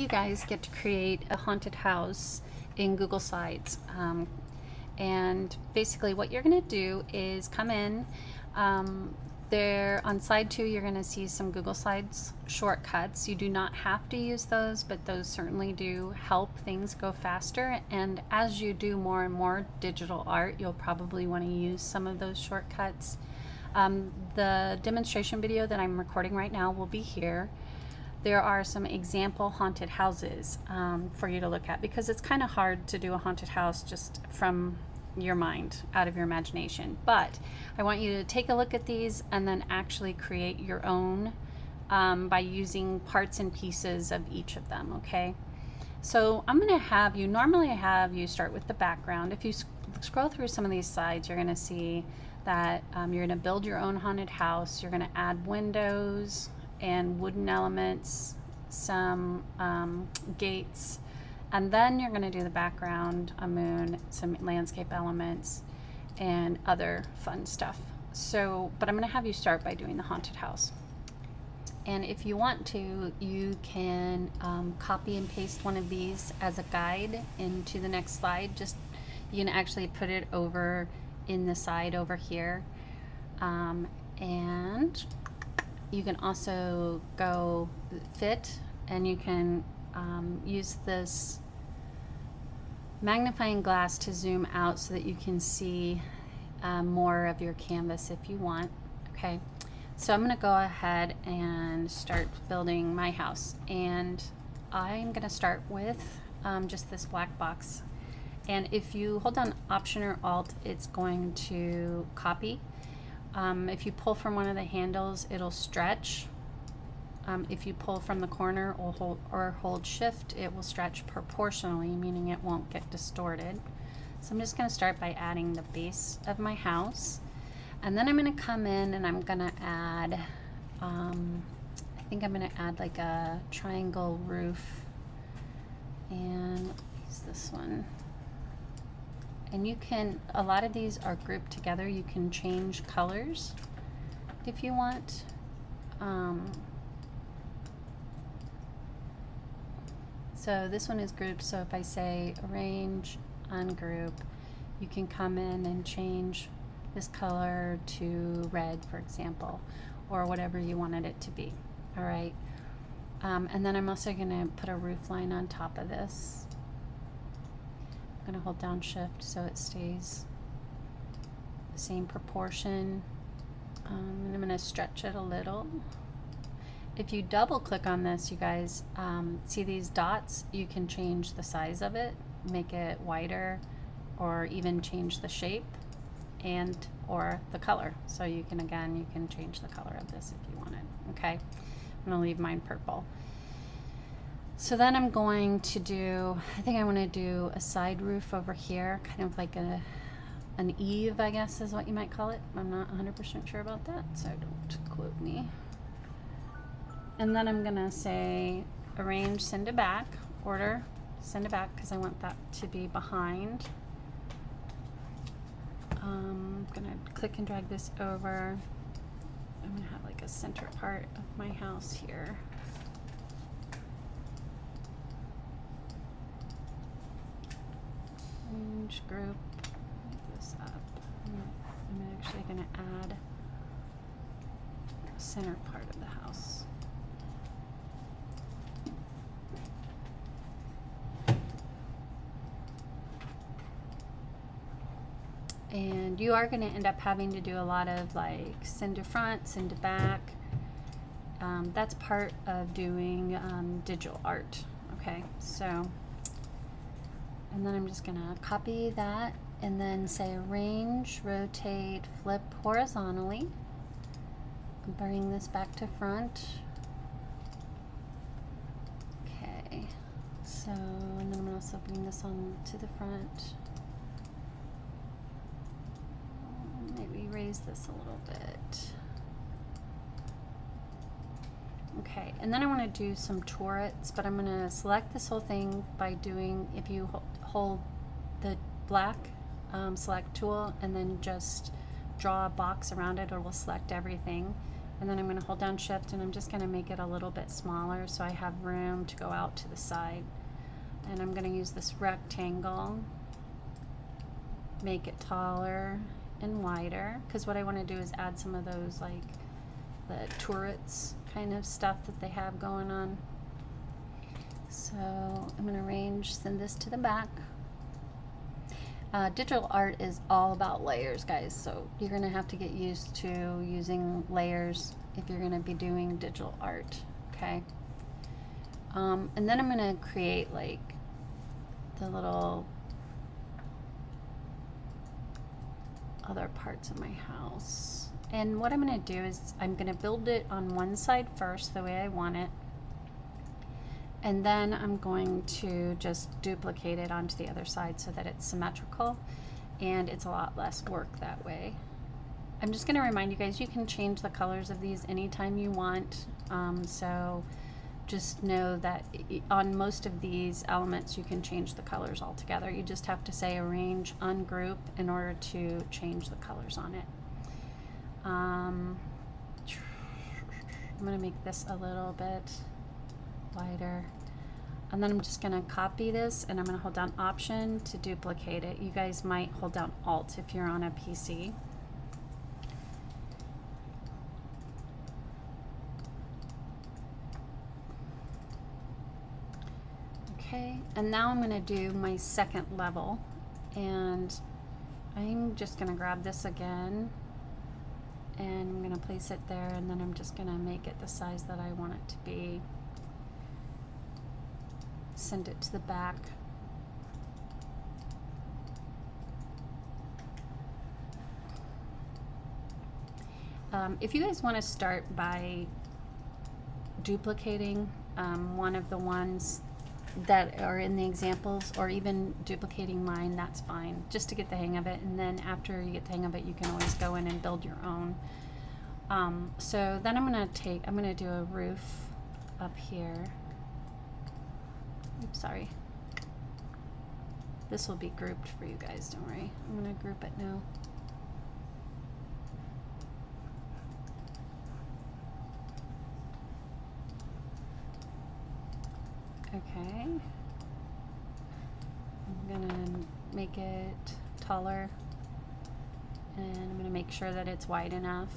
you guys get to create a haunted house in Google Slides. And basically what you're going to do is come in. There on slide 2 you're going to see some Google Slides shortcuts. You do not have to use those, but those certainly do help things go faster. And as you do more and more digital art, you'll probably want to use some of those shortcuts. The demonstration video that I'm recording right now will be here. There are some example haunted houses for you to look at, because it's kind of hard to do a haunted house just from your mind, out of your imagination. But I want you to take a look at these and then actually create your own by using parts and pieces of each of them, okay? So I'm going to have you, normally I have you start with the background. If you scroll through some of these slides, you're going to see that you're going to build your own haunted house. You're going to add windows and wooden elements, some gates, and then you're going to do the background, a moon, some landscape elements, and other fun stuff. So, but I'm going to have you start by doing the haunted house. And if you want to, you can copy and paste one of these as a guide into the next slide. Just, you can actually put it over in the side over here. And you can also go fit, and you can use this magnifying glass to zoom out so that you can see more of your canvas if you want. Okay, so I'm going to go ahead and start building my house, and I'm going to start with just this black box. And if you hold down Option or Alt, it's going to copy. If you pull from one of the handles, it'll stretch. If you pull from the corner or hold Shift, it will stretch proportionally, meaning it won't get distorted. So I'm just going to start by adding the base of my house. And then I'm going to come in and I'm going to add, I think I'm going to add like a triangle roof. And use this one. And you can, a lot of these are grouped together. You can change colors if you want. So this one is grouped, so if I say arrange, ungroup, you can come in and change this color to red, for example, or whatever you wanted it to be. All right. And then I'm also going to put a roof line on top of this. I'm going to hold down Shift so it stays the same proportion. And I'm going to stretch it a little. If you double click on this, you guys see these dots, you can change the size of it, make it wider, or even change the shape and or the color. So you can, again, you can change the color of this if you wanted. Okay, I'm going to leave mine purple. So then I'm going to do, I think I want to do a side roof over here, kind of like an eave, I guess is what you might call it. I'm not 100% sure about that, so don't quote me. And then I'm going to say arrange, send it back, order, send it back, because I want that to be behind. I'm going to click and drag this over. I'm going to have like a center part of my house here. Arrange, group, move this up. I'm actually going to add the center part of the house. And you are going to end up having to do a lot of like send to front, send to back. That's part of doing digital art. Okay, so, and then I'm just going to copy that and then say arrange, rotate, flip horizontally. Bring this back to front. Okay, so, and then I'm going to also bring this on to the front. Maybe raise this a little bit. Okay, and then I want to do some turrets, but I'm going to select this whole thing by doing, if you hold the black select tool and then just draw a box around it, or we'll select everything. And then I'm going to hold down shift and I'm just going to make it a little bit smaller so I have room to go out to the side. And I'm going to use this rectangle, make it taller and wider, because what I want to do is add some of those like the turrets kind of stuff that they have going on. So I'm going to send this to the back. Digital art is all about layers, guys, so you're going to have to get used to using layers if you're going to be doing digital art, okay? And then I'm going to create like the little other parts of my house. And what I'm going to do is I'm going to build it on one side first the way I want it. And then I'm going to just duplicate it onto the other side so that it's symmetrical and it's a lot less work that way. I'm just going to remind you guys, you can change the colors of these anytime you want. So just know that on most of these elements you can change the colors altogether. You just have to say arrange, ungroup in order to change the colors on it. I'm going to make this a little bit wider, and then I'm just going to copy this and I'm going to hold down Option to duplicate it. You guys might hold down Alt if you're on a PC. Okay, and now I'm going to do my second level, and I'm just going to grab this again and I'm going to place it there, and then I'm just going to make it the size that I want it to be. Send it to the back. If you guys want to start by duplicating one of the ones that are in the examples, or even duplicating mine, that's fine, just to get the hang of it, and then after you get the hang of it you can always go in and build your own. So then I'm going to do a roof up here. Oops, sorry. This will be grouped for you guys, don't worry. I'm going to group it now. Okay. I'm going to make it taller, and I'm going to make sure that it's wide enough.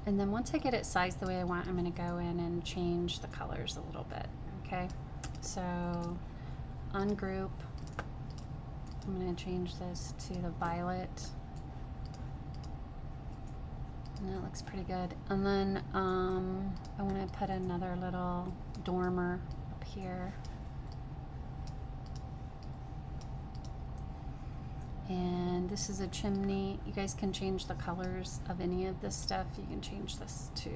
And then once I get it sized the way I want, I'm going to go in and change the colors a little bit. Okay, so ungroup. I'm going to change this to the violet. And that looks pretty good. And then I want to put another little dormer up here. And this is a chimney. You guys can change the colors of any of this stuff. You can change this to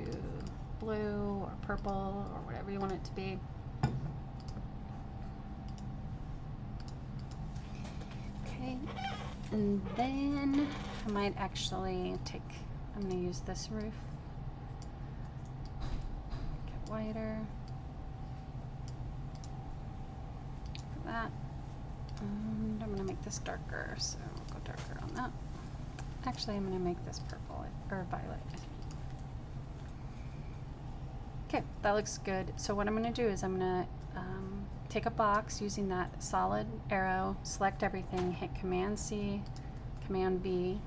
blue or purple or whatever you want it to be. Okay, and then I might actually I'm going to use this roof. Get wider. For that. And I'm going to make this darker, so I'll go darker on that. Actually, I'm going to make this purple or violet. Okay, that looks good. So what I'm going to do is I'm going to take a box using that solid arrow, select everything, hit Command C, Command V,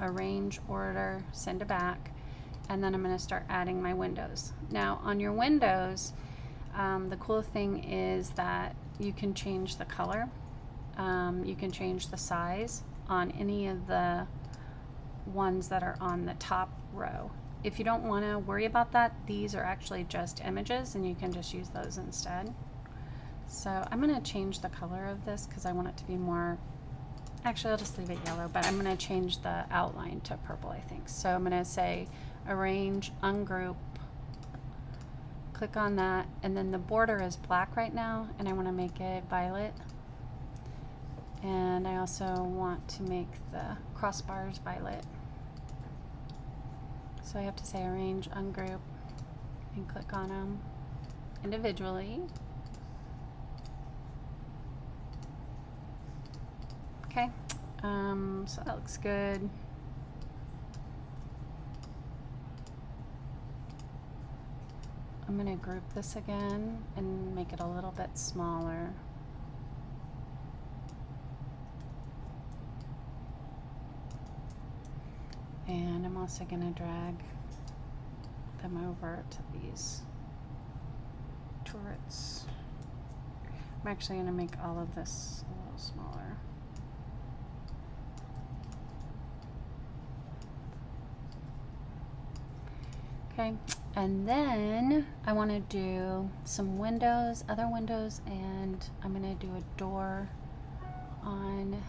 arrange, order, send to back, and then I'm going to start adding my windows. Now on your windows, the cool thing is that you can change the color, you can change the size on any of the ones that are on the top row. If you don't want to worry about that, these are actually just images and you can just use those instead. So I'm going to change the color of this because I want it to be more, actually I'll just leave it yellow, but I'm going to change the outline to purple, I think. So I'm going to say arrange, ungroup, click on that, and then the border is black right now and I want to make it violet, and I also want to make the crossbars violet. So I have to say arrange, ungroup, and click on them individually. Okay, so that looks good. I'm going to group this again and make it a little bit smaller. And I'm also going to drag them over to these turrets. I'm actually going to make all of this a little smaller. Okay, and then I want to do some windows, other windows, and I'm going to do a door on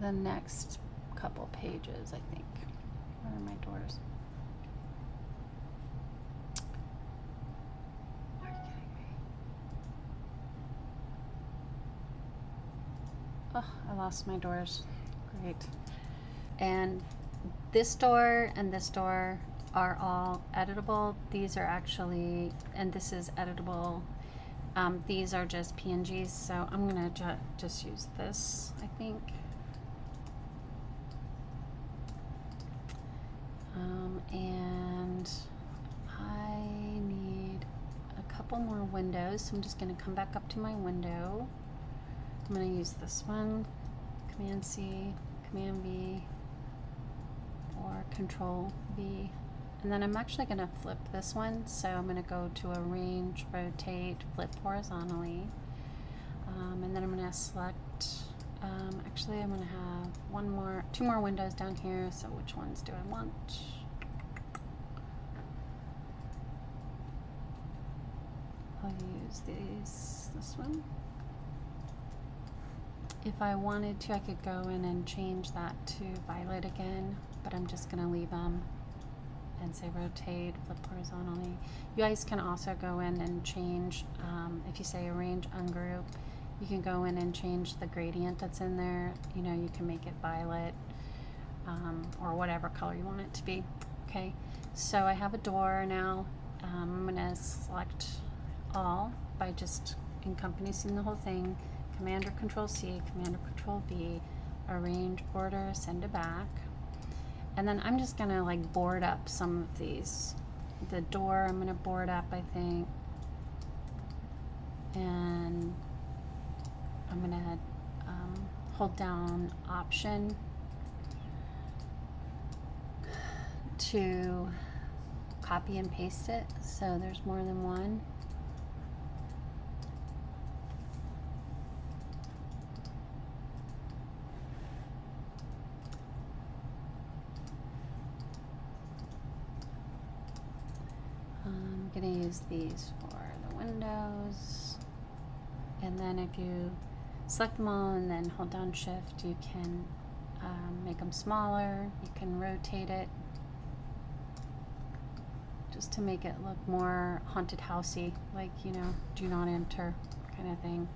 the next couple pages, I think. Where are my doors? Are you kidding me? Oh, I lost my doors. Great. And this door and this door are all editable. These are actually, and this is editable. These are just PNGs, so I'm gonna just use this, I think. And I need a couple more windows, so I'm just gonna come back up to my window. I'm gonna use this one, Command C, Command V, or Control V, and then I'm actually going to flip this one, so I'm going to go to Arrange, Rotate, Flip Horizontally, and then I'm going to select, actually I'm going to have two more windows down here, so which ones do I want? I'll use this one. If I wanted to, I could go in and change that to violet again, but I'm just going to leave them and say rotate, flip horizontally. You guys can also go in and change, if you say arrange, ungroup, you can go in and change the gradient that's in there. You know, you can make it violet or whatever color you want it to be. Okay, so I have a door now. I'm going to select all by just encompassing the whole thing. Command or Control C, Command or Control V, arrange, order, send to back. And then I'm just gonna like board up some of these. The door I'm gonna board up, I think. And I'm gonna hold down Option to copy and paste it, so there's more than one. I'm going to use these for the windows, and then if you select them all and then hold down Shift, you can make them smaller. You can rotate it just to make it look more haunted housey, like, you know, do not enter kind of thing.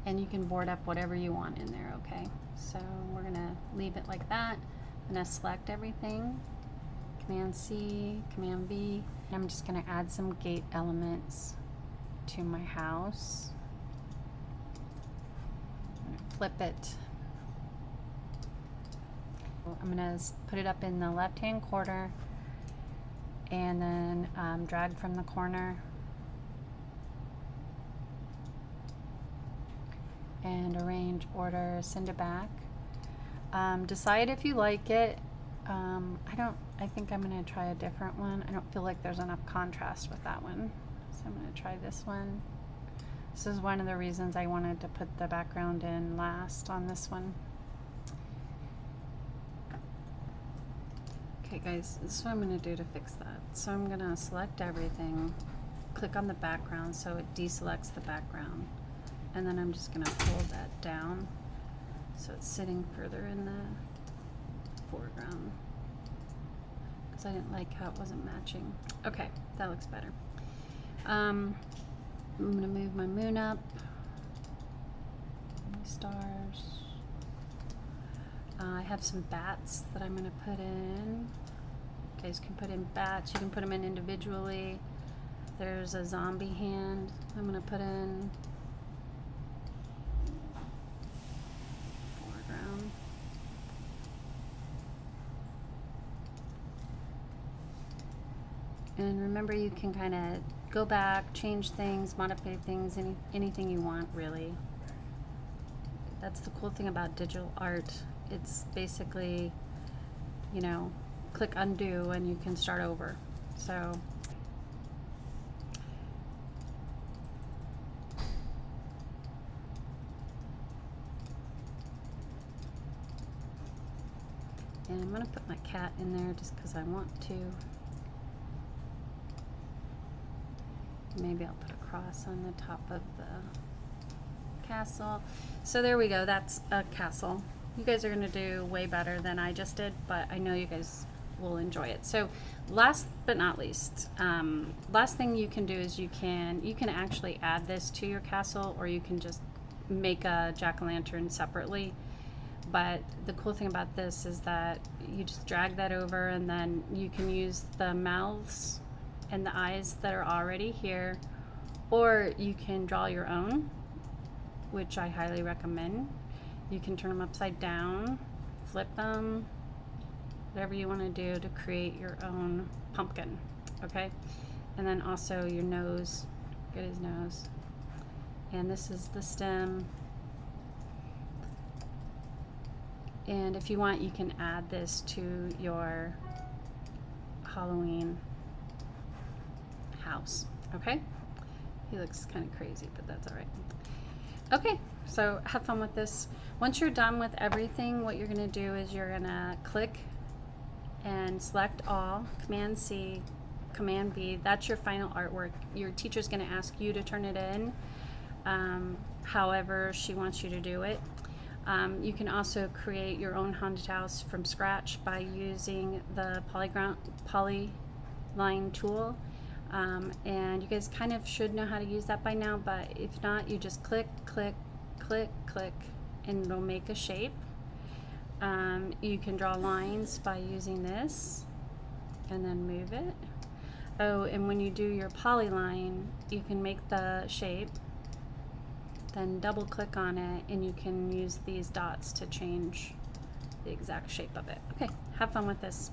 And you can board up whatever you want in there. Okay, so we're gonna leave it like that. I'm gonna select everything, Command C, Command V. I'm just gonna add some gate elements to my house. I'm gonna flip it. I'm gonna put it up in the left-hand corner, and then drag from the corner and arrange, order, send it back. Decide if you like it. I think I'm gonna try a different one. I don't feel like there's enough contrast with that one, so I'm gonna try this one. This is one of the reasons I wanted to put the background in last on this one. Okay guys, this is what I'm gonna do to fix that. So I'm gonna select everything, click on the background so it deselects the background, and then I'm just gonna pull that down so it's sitting further in the foreground, because I didn't like how it wasn't matching. Okay, that looks better. I'm gonna move my moon up, my stars. I have some bats that I'm gonna put in. You guys can put in bats, you can put them in individually. There's a zombie hand I'm gonna put in. Foreground. And remember, you can kind of go back, change things, modify things, anything you want, really. That's the cool thing about digital art. It's basically, you know, click undo and you can start over. So and I'm going to put my cat in there just because I want to. Maybe I'll put a cross on the top of the castle. So there we go, that's a castle. You guys are going to do way better than I just did, but I know you guys will enjoy it. So last but not least, last thing you can do is you can actually add this to your castle, or you can just make a jack-o'-lantern separately. But the cool thing about this is that you just drag that over, and then you can use the mouths and the eyes that are already here, or you can draw your own, which I highly recommend. You can turn them upside down, flip them, whatever you want to do to create your own pumpkin, okay? And then also your nose, get his nose. And this is the stem. And if you want, you can add this to your Halloween house, okay? He looks kind of crazy, but that's all right. Okay, so have fun with this. Once you're done with everything, what you're gonna do is you're gonna click and select all, Command C, Command V. That's your final artwork. Your teacher's gonna ask you to turn it in however she wants you to do it. You can also create your own haunted house from scratch by using the polyline tool. And you guys kind of should know how to use that by now, but if not, you just click, click, click, click, and it'll make a shape. You can draw lines by using this and then move it. Oh, and when you do your polyline, you can make the shape, then double click on it, and you can use these dots to change the exact shape of it. Okay, have fun with this.